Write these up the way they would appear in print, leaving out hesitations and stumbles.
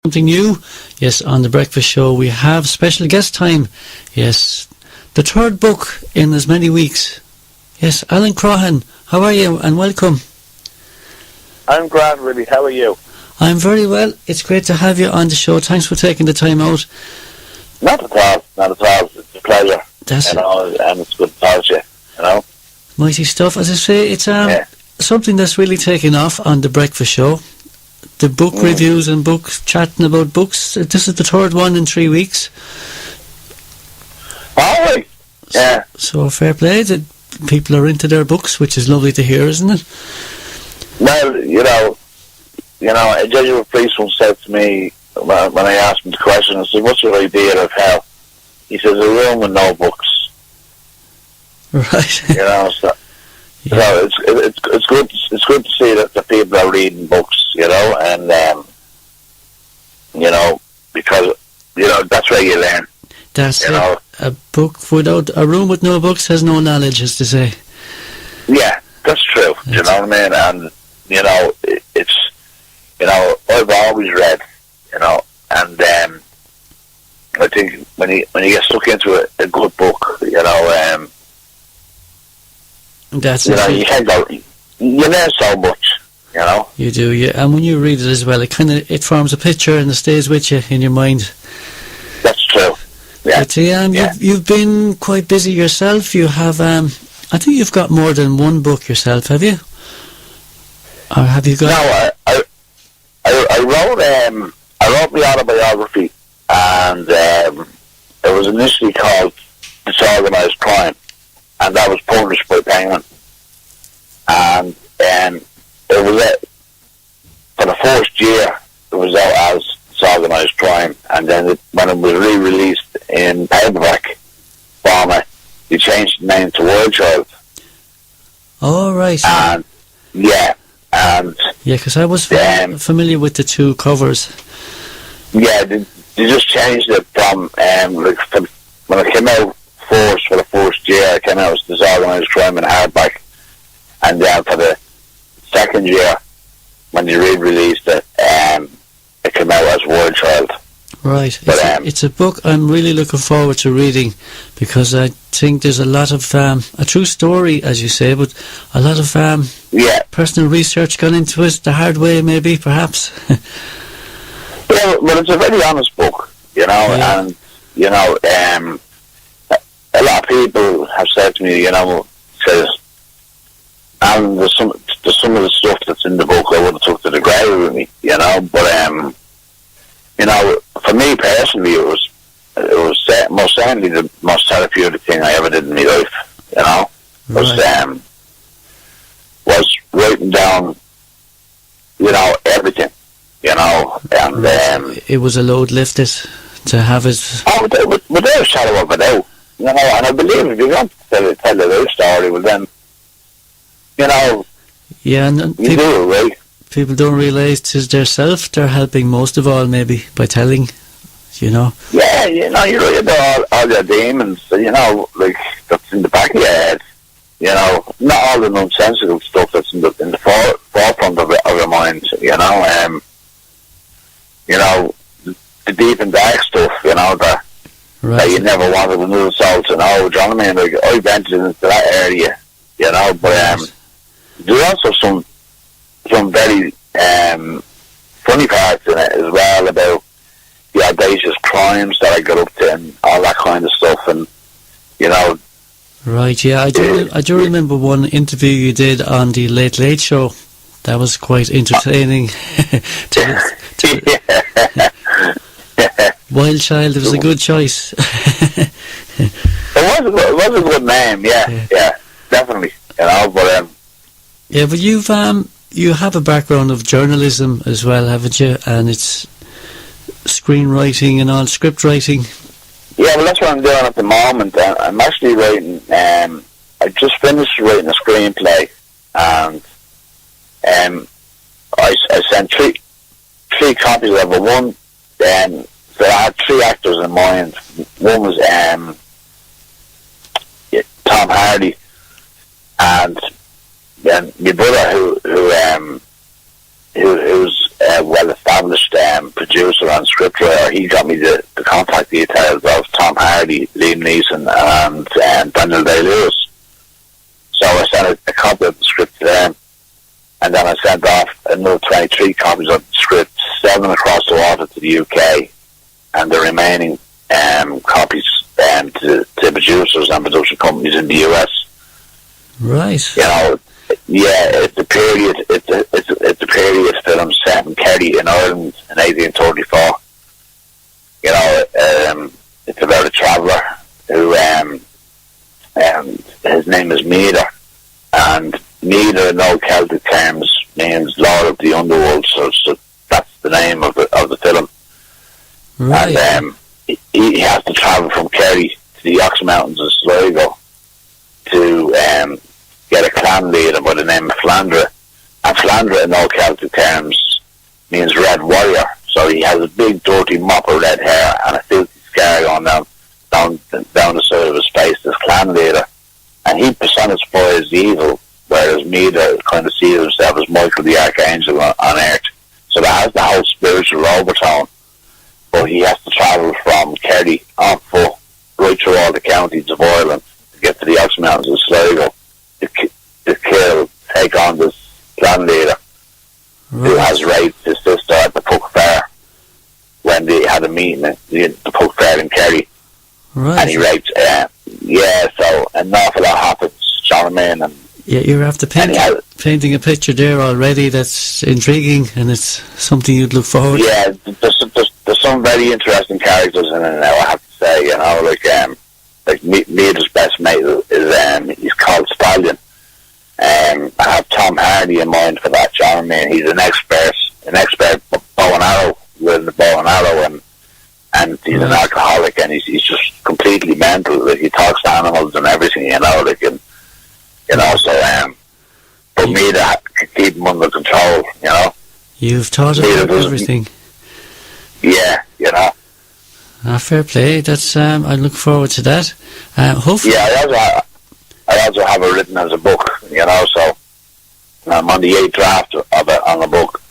Something new, yes, on the breakfast show we have special guest time, yes, the third book in as many weeks, yes. Alan Croghan, how are you, and welcome. I'm grand, really. How are you? I'm very well. It's great to have you on the show. Thanks for taking the time out. Not at all, not at all. It's a pleasure. That's and it's good to talk to you, mighty stuff. As I say, it's something that's really taken off on the breakfast show. The book reviews and books, chatting about books. This is the third one in 3 weeks. Oh, right. Yeah. So fair play. People are into their books, which is lovely to hear, isn't it? Well, a Jesuit priest once said to me when I asked him the question, I said, "What's your idea of hell?" He says, "A room with no books." Right. So it's good. It's good to see that the people are reading books, and because that's where you learn. That's it. A book without a room with no books has no knowledge, as to say. Yeah, that's true. Do you know what I mean? And it's I've always read, and I think when you get stuck into a good book, that's it. You can't go. You learn so much. You do, yeah. And when you read it as well, it forms a picture and it stays with you in your mind. That's true. Yeah. But you've been quite busy yourself. You have, I think you've got more than one book yourself, have you? Or have you got? No, I wrote my autobiography, and it was initially called Disorganized Crime, and that was published by Penguin. And it was for the first year it was out as Disorganized Crime, and then when it was re-released in paperback format, they changed the name to World Child. Oh, right. And because I was familiar with the two covers. Yeah, they just changed it from when it came out first for the first year, it came out as Disorganized Crime in hardback, and then for the second year, when they re-released it, it came out as World Child. Right. It's a book I'm really looking forward to reading, because I think there's a lot of a true story, as you say, but a lot of personal research gone into it the hard way, maybe, perhaps. Yeah, well, it's a very honest book, and a lot of people have said to me, says, and there's some of the stuff that's in the book I would have took to the grave with me, but for me personally, it was most certainly the most therapeutic thing I ever did in my life, was writing down, everything, and it was a load lifted to have it. Oh, without a shadow of a doubt, and I believe if you're going to tell a life story, well then, yeah, and you do it right. People don't realise 'tis their self they're helping most of all, maybe, by telling, Yeah, you write about all your demons, like, that's in the back of your head, not all the nonsensical stuff that's in the forefront of your mind, the deep and dark stuff, that you never wanted another soul to know, do you know what I mean? Like, I ventured into that area, but there's also some very funny parts in it as well, about the audacious crimes that I got up to and all that kind of stuff, and Right, yeah, I do remember one interview you did on the Late Late Show. That was quite entertaining. Wild Child, it was a good choice. It was a good name, yeah, definitely, but yeah, but you have a background of journalism as well, haven't you? And it's screenwriting and all, script writing. Yeah, well, that's what I'm doing at the moment. I'm actually writing. I just finished writing a screenplay, and I sent three copies of it. One, so I had three actors in mind. One was Tom Hardy, and then my brother who was well-established producer and scriptwriter. He got me the contact details of Tom Hardy, Liam Neeson, and Daniel Day-Lewis. So I sent a copy of the script to them, and then I sent off another 23 copies of the script, 7 across the water to the UK, and the remaining copies to producers and production companies in the US. Right. You know, it's a period. It's a period film set in Kerry in Ireland in 1834. You know, it's about a traveller who his name is Meader, and Meader in old Celtic terms means Lord of the Underworld. So that's the name of the film. Right. And he has to travel from Kerry to the Ox Mountains of Sligo to get a clan leader by the name of Flandre. And Flandre in all Celtic terms means red warrior. So he has a big dirty mop of red hair and a filthy scar going down the side of his face, this clan leader. And he personifies evil, whereas Meader kind of sees himself as Michael the Archangel on earth. So that has the whole spiritual overtone. But he has to travel from Kerry on foot right through all the counties of Ireland to get to the Ox Mountains of Sligo to take on this clan leader who has raped his sister at the Puck Fair when they had a meeting at the Puck Fair in Kerry. Right. And he raped, so an awful lot happens, John and yeah, you're after painting a picture there already that's intriguing, and it's something you'd look forward to. Yeah, there's some very interesting characters in it now, I have to say, you know, like Meader's best mate is, he's called Stallion. I have Tom Hardy in mind for that, John. He's an expert bow and arrow, with the bow and arrow, and he's an alcoholic, and he's just completely mental. Like, he talks to animals and everything, you know, but Meader can keep him under control, you know. You've thought about everything. Yeah, you know. Fair play. That's I look forward to that. Hopefully. Yeah, I also have it written as a book, you know. So I'm on the 8th draft of it on the book.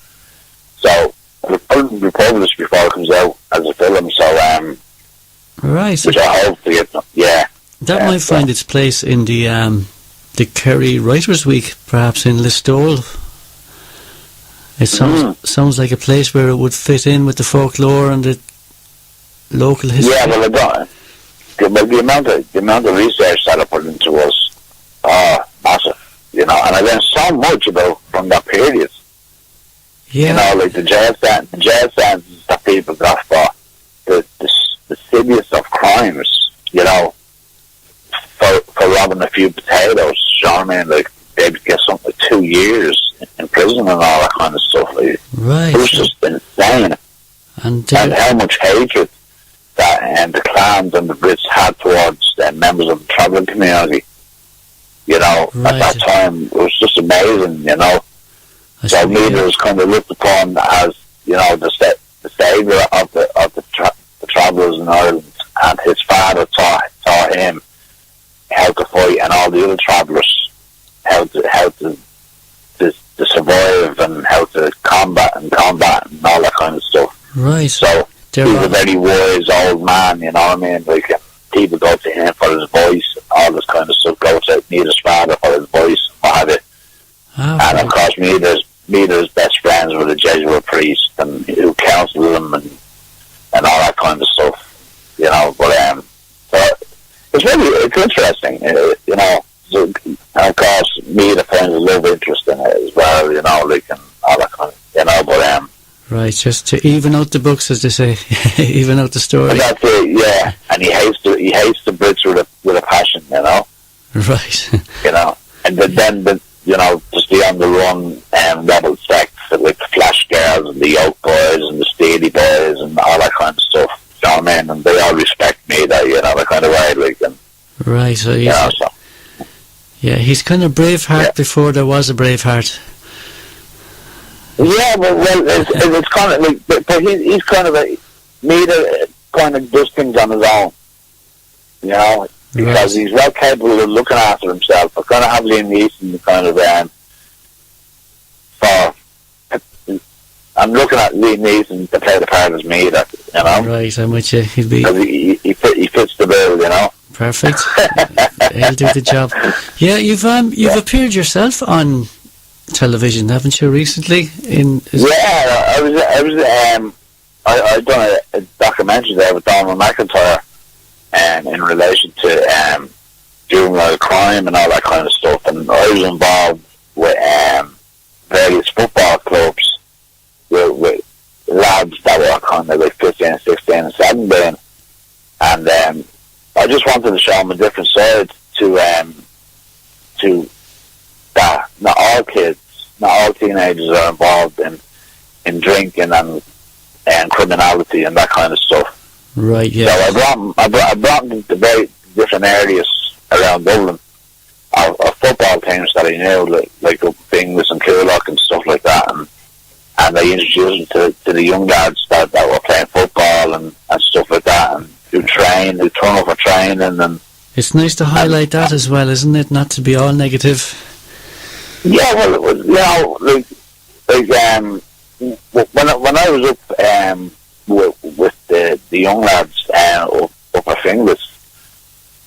So it'll probably be published before it comes out as a film. So right. Which I hope to get. Yeah. That might find its place in the Kerry Writers' Week, perhaps in Listowel. It sounds like a place where it would fit in with the folklore and the local history. Yeah, well, the amount of research that I put into was massive, you know, and I learned so much about from that period. Yeah. You know, like the jail sentences that people got for the silliest of crimes, you know, for robbing a few potatoes. You know what I mean? Like, they'd get something like 2 years in prison and all that kind of stuff. Like, right. It was just insane. And how much hatred that the clans and the Brits had towards members of the travelling community. You know, right. At that time, it was just amazing, you know. So Meader was kind of looked upon as, you know, the saviour of the travellers in Ireland, and his father taught him how to fight, and all the other travellers how to survive and how to combat and all that kind of stuff. Right. So he's a very wise old man, you know what I mean? Like, people go to him for his voice, all this kind of stuff. Go to Meader's father for his voice, what have it. And of course, Meader's best friends were the Jesuit priest, and who counseled him and all that kind of stuff, you know. But so it's interesting, you know. So, and of course, Meader finds a little interest in it as well, you know, like, and all that kind of, you know. But right, just to even out the books, as they say, even out the story. And that's it, yeah. And he hates the Brits with a passion, you know. Right. You know, and then you know, just the on the run rebel sects like the Flash Girls and the Yoke Boys and the Steely Boys and all that kind of stuff. You know what I mean? And they all respect me, that, you know, the kind of way, like. And, right. So he's, you know, so. Yeah, he's kind of Braveheart before there was a Braveheart. Yeah, well, it's kind of like, but he's kind of Meader kind of does things on his own, you know, because he's well capable of looking after himself. But kind of have Liam Neeson kind of I'm looking at Liam Neeson to play the part as me, that, you know. Right, I'm with you. He'd be... He fits the bill, you know. Perfect. He'll do the job. Yeah, you've appeared yourself on television, haven't you, recently? I done a documentary there with Donald McIntyre, in relation to juvenile crime and all that kind of stuff, and I was involved with various football clubs with lads that were kind of like 15, 16 and 17, and I just wanted to show them a different side to that not all kids, not all teenagers are involved in drinking and criminality and that kind of stuff. Right, yeah. So I brought them to very different areas around Dublin of football teams that I knew, like up Binglis and Coolock and stuff like that, and I introduced them to the young lads that were playing football and stuff like that, and who turn up for training. And it's nice to highlight that as well, isn't it? Not to be all negative. Yeah, well, it was, you know, when I was up with the young lads up at Finglas,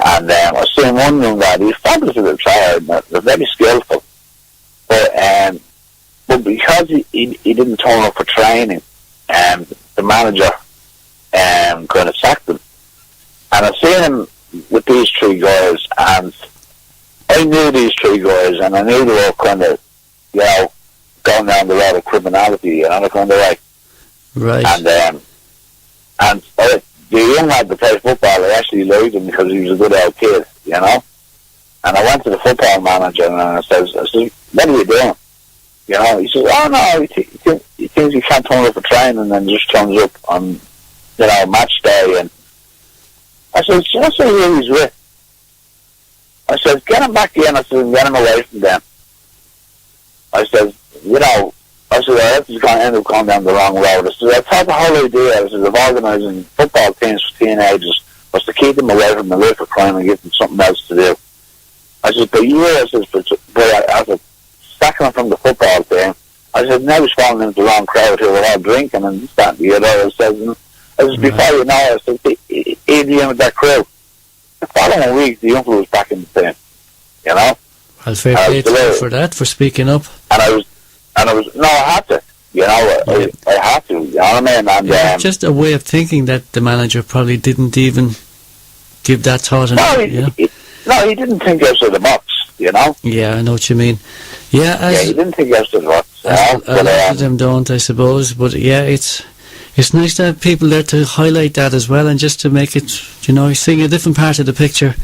and I was seeing one young lad. He was fabulous at the trial, they're very skillful, but because he didn't turn up for training, the manager kind of sacked him. And I seen him with these three guys, and I knew these three guys, and I knew they were kind of, you know, going down the road of criminality, you know, the kind of way. Right. And the young lad that plays football, I actually liked him because he was a good old kid, you know. And I went to the football manager and I said, what are you doing? You know, he says, oh no, he thinks he can't turn up for training and then just turns up on, you know, match day. And I said, what's who he's with? I said, get him back in. I said, and get him away from them. I said, you know, this is going to end up going down the wrong road. I said, I thought the whole idea of organising football teams for teenagers was to keep them away from the life of crime and give them something else to do. I said, but I said, sacking him from the football team. I said, now he's falling into the wrong crowd who were all drinking and this, that, and the other. I said, before you know it, I said, he'd be in with that crew. The following week, the uncle was back in the team, you know? Well, fair play to you for that, for speaking up. And I had to, you know, I had to, you know what I mean? And, just a way of thinking that the manager probably didn't even give that thought. He didn't think outside the box, you know? Yeah, I know what you mean. Yeah, he didn't think outside the box. A lot of them don't, I suppose, but yeah, it's nice to have people there to highlight that as well, and just to make it, you know, seeing a different part of the picture.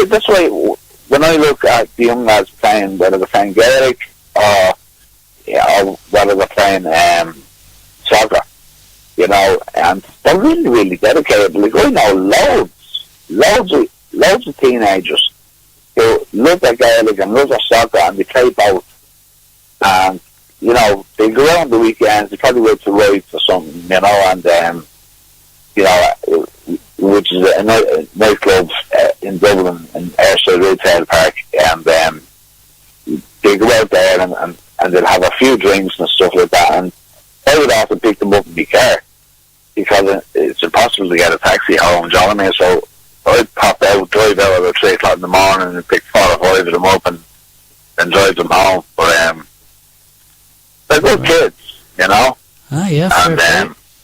That's why when I look at the young lads playing, whether they're playing Gaelic or whether they're playing soccer, you know, and they're really, really dedicated. Like, I know loads of teenagers who love their Gaelic and love their soccer, and they play both. And, you know, they go out on the weekends, they probably go to rides or something, you know, and, you know, which is a nightclub in Dublin, in Airside Retail Park, and they go out there and they'll have a few drinks and stuff like that, and I would often pick them up in my car because it's impossible to get a taxi home, do you know what I mean? So I'd drive out about 3 o'clock in the morning and pick 4 or 5 of them up and drive them home. But they're good kids, you know? Ah, yeah, and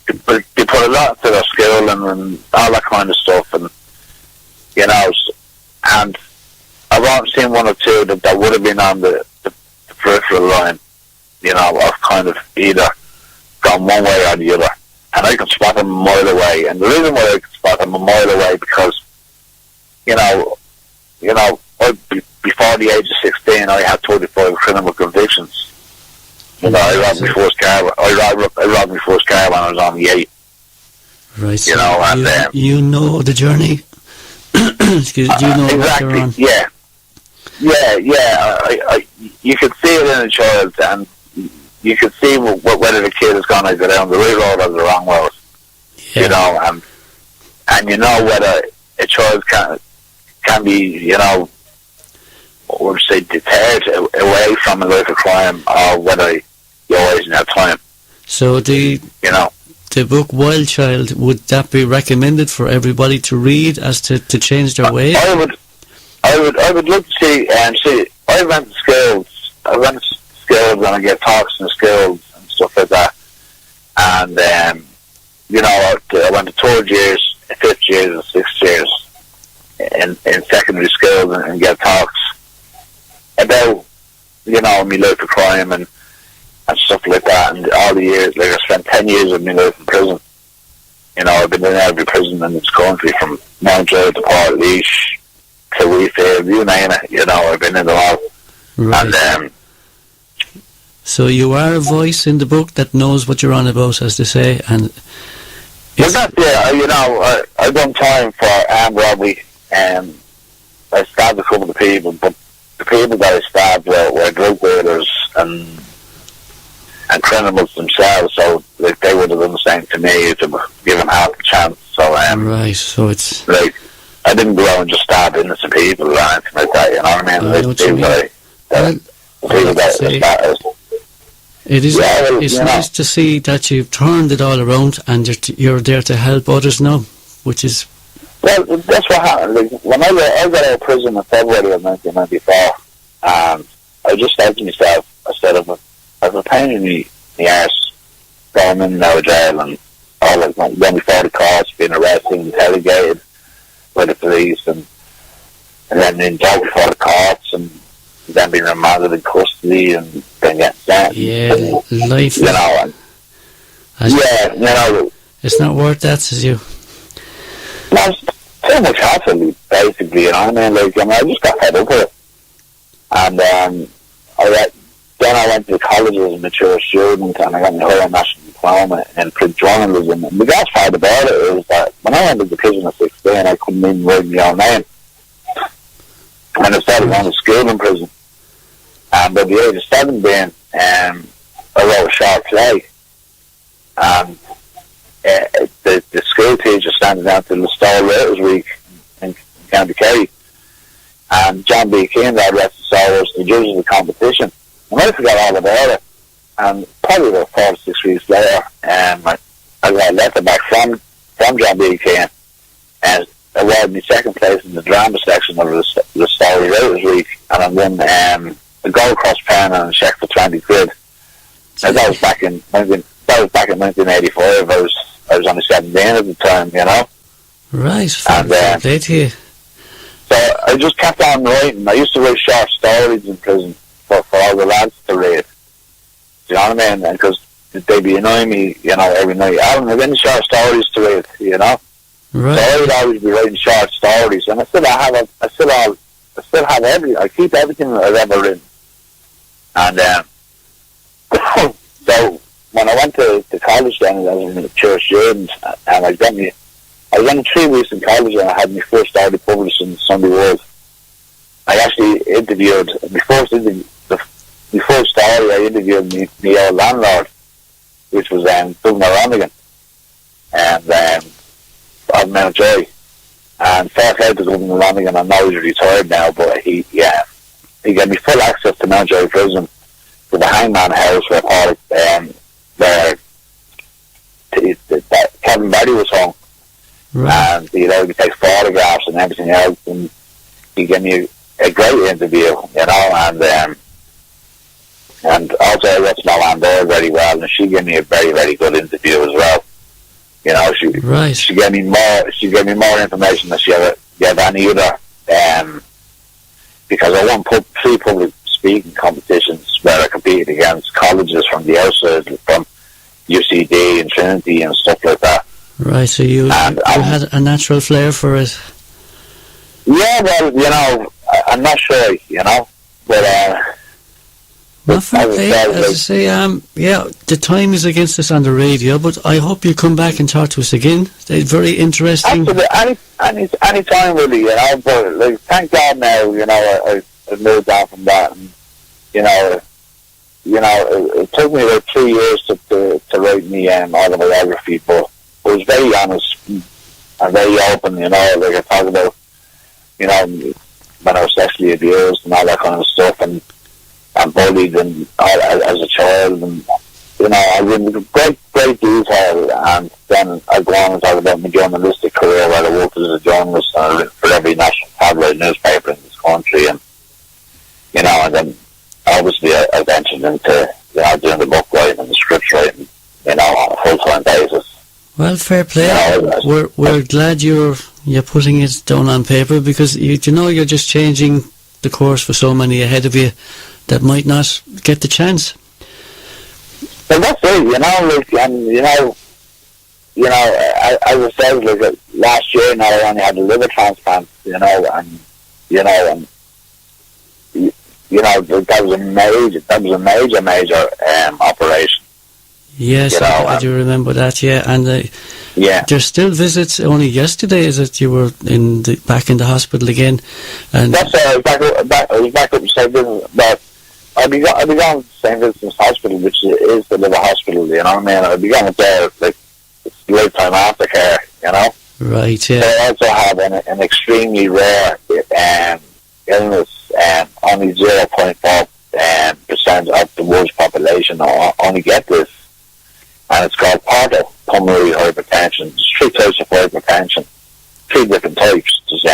they put a lot to their skill and all that kind of stuff, and you know, and I've only seen 1 or 2 that would have been on the peripheral line, you know, of kind of either gone one way or the other, and I can spot them a mile away. And the reason why I can spot them a mile away, because you know, before the age of 16, I had 35 criminal convictions. You know, I robbed my first car. I robbed my first car when I was only 8. Right. You know, and you know the journey. Excuse me. You know exactly. What you're on. Yeah. You could see it in a child, and you could see whether the kid is going to go down the right road or the wrong road. Yeah. You know, and you know whether a child can be, you know, would say, deterred away from a life of crime, or whether you always didn't have time. So the book Wild Child, would that be recommended for everybody to read as to change their ways? I would look to see, I went to schools. And I get talks in schools and stuff like that. And, I went to 3rd years, 5th years, and 6th years in secondary schools and get talks about, my life of crime and stuff like that. And all the years, I spent 10 years of my life in prison. I've been in every prison in this country, from Mountjoy to Portlaoise to Weefield, you name it. I've been in them all. Right. And, so you are a voice in the book that knows what you're on about, as they say, and... I done time for armed robbery, and I stabbed a couple of people, but the people that I stabbed were drug dealers and criminals themselves, so they would have done the same to me if they were given half a chance. So, right, so it's... I didn't go out and just stab innocent people or anything like that, you know what I mean? I know what you mean. It's nice to see that you've turned it all around and you're there to help others now, which is... Well, that's what happened. When I got out of prison in February of 1994, I just said to myself, I said, I've a pain in the arse going in and out of jail and all that, going before the courts, being arrested, interrogated by the police, and then being dragged before the courts, and then being remanded in custody, and then getting sentenced. Yeah, life. It's not worth that, says you. No, it's too much hassle, basically, you know what I mean? I just got fed up with it. And then I went to college as a mature student, and I got my whole national diploma in print journalism. And the best part about it is that when I went into prison at 16, I couldn't even write my own name. And I started going to school in prison. And by the age of 17, I wrote a short play. And the school teacher standing down to the Star Writers Week in County Kerry. And John B. Keane, the rest of was the judge of the competition. And I forgot all about it. And probably about 4 to 6 weeks later, I got a letter back from John B. Keane, and awarded me second place in the drama section of the Story Writers Week, and I won a Gold Cross pen and a cheque for 20 quid. And that was back in 1985. I was only 17 at the time, Right. And here. So I just kept on writing. I used to write short stories in prison for all the lads to read. Do you know what I mean? Because they'd be annoying me, every night. Alan, have any short stories to read, Right. So I would always be writing short stories, and I still have everything. I keep everything that I've ever written. And so when I went to college then, I was a mature student, and I was only 3 weeks in college, and I had my first story published in the Sunday World. I actually interviewed my first story. I interviewed my old landlord, which was Governor Ronigan, and of Mountjoy. And fair play to Governor Ronigan. I know he's retired now, but he gave me full access to Mountjoy Prison, to the Hangman House where Kevin Berry was hung. Right. And he allowed me to take photographs and everything else, and he gave me a great interview, and also I got to know Anne there very well, and she gave me a very, very good interview as well. She gave me more information than she ever gave any other, because I won 3 public speaking competitions where I competed against colleges from the outside, from UCD and Trinity and stuff like that. Right, so you had a natural flair for it. Yeah, well, I'm not sure, but not for play, as I say, the time is against us on the radio, but I hope you come back and talk to us again. It's very interesting. Absolutely, any time really, but thank God now, I've moved on from that, and it took me about 3 years to write me autobiography, but I was very honest and very open, I talk about, when I was sexually abused and all that kind of stuff, and bullied and all, as a child, and I went into great detail, and then I go on and talk about my journalistic career where I worked as a journalist and I written for every national tabloid newspaper in this country, and and then obviously I ventured into doing the book writing and the script writing, on a full-time basis. Well, fair play. We're glad you're putting it down on paper, because you're just changing the course for so many ahead of you that might not get the chance. Well, that's it, as I said, last year now I only had a liver transplant, and that was a major operation. Yes, I do remember that. Yeah, and there's still visits. Only yesterday is it you were back in the hospital again? And that's I was back up to St. Vincent's, but I'd be going to St. Vincent's Hospital, which is the liver hospital. You know what I mean? I'd be going there it's lifetime aftercare. Right. Yeah. They also have an extremely rare illness, only 0.4% of the world's population only get this, and it's called portal pulmonary hypertension. There's 3 types of hypertension, 3 different types. There's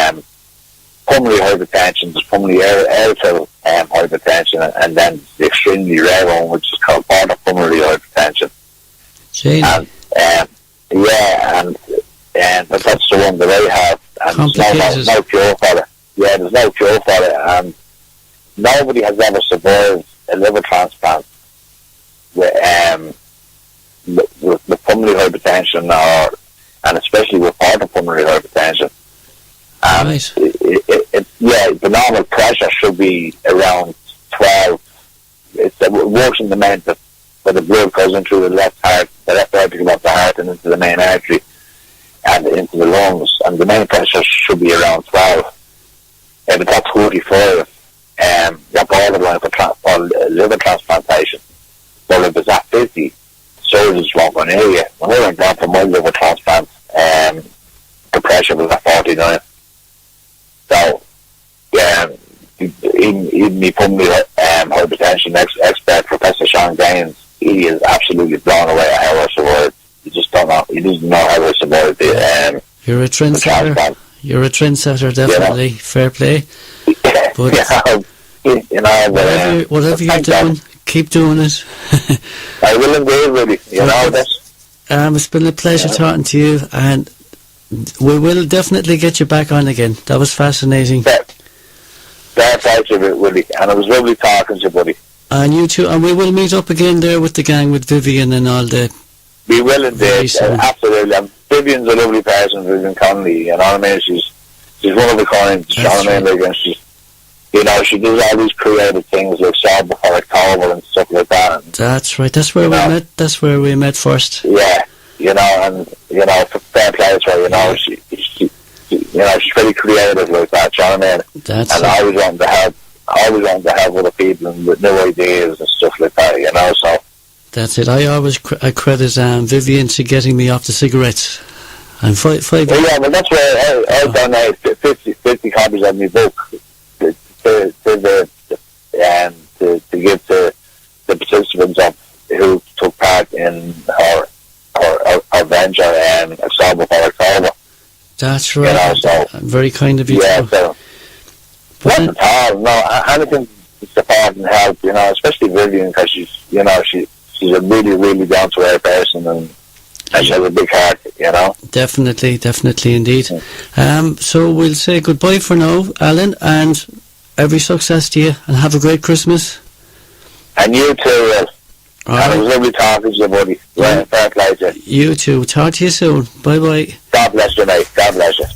pulmonary hypertension, there's pulmonary arterial hypertension, and then the extremely rare one, which is called portal pulmonary hypertension. But that's the one that I have, and there's no cure for it. Yeah, there's no cure for it, and nobody has ever survived a liver transplant with pulmonary hypertension, and especially with portal pulmonary hypertension. Right. The normal pressure should be around 12. It works in the main, where the blood goes into the left artery of the heart and into the main artery and into the lungs, and the main pressure should be around 12. If it's at 45, you're borderline for liver transplantation. But if it's at 50, surgeons won't go near you. When I went down for my liver transplant, the pressure was at 49. So, even the pulmonary hypertension expert, Professor Sean Gaines, he is absolutely blown away at how I survived. He just don't know. He doesn't know how I survived the You're a trendsetter. You're a trendsetter, definitely. Fair play. But whatever you're doing, keep doing it. I will indeed, really. It's been a pleasure talking to you, and we will definitely get you back on again. That was fascinating. That's actually, Willie, and it was lovely talking to you, buddy. And you too, and we will meet up again there with the gang, with Vivian and all the... We will indeed, absolutely. And Vivian's a lovely person, Vivian Connolly, you know what I mean? She's one of a kind, you know what I mean? And she's, she does all these creative things like Solve Before October and stuff like that. And, that's right, that's where we met. That's where we met first. Yeah, and for fair play to her, she's very creative like that, you know what I mean? That's and I always wanted to help other people and with new ideas and stuff like that, so. That's it. I always credit Vivian to getting me off the cigarettes. I'm 5 Well, yeah, well, that's where I donate 50 copies of my book to give to the participants who took part in our venture and Solve Before October. That's right. So, very kind of you. Yeah, so not at all. No, anything to support and help. Especially Vivian, because she's a really, really down to earth person, and she has a big heart. Definitely indeed. So we'll say goodbye for now, Alan, and every success to you, and have a great Christmas. And you too, Will. And it was lovely talking to you, buddy. Fair play to you. You too. Talk to you soon. Bye bye. God bless you, mate. God bless you.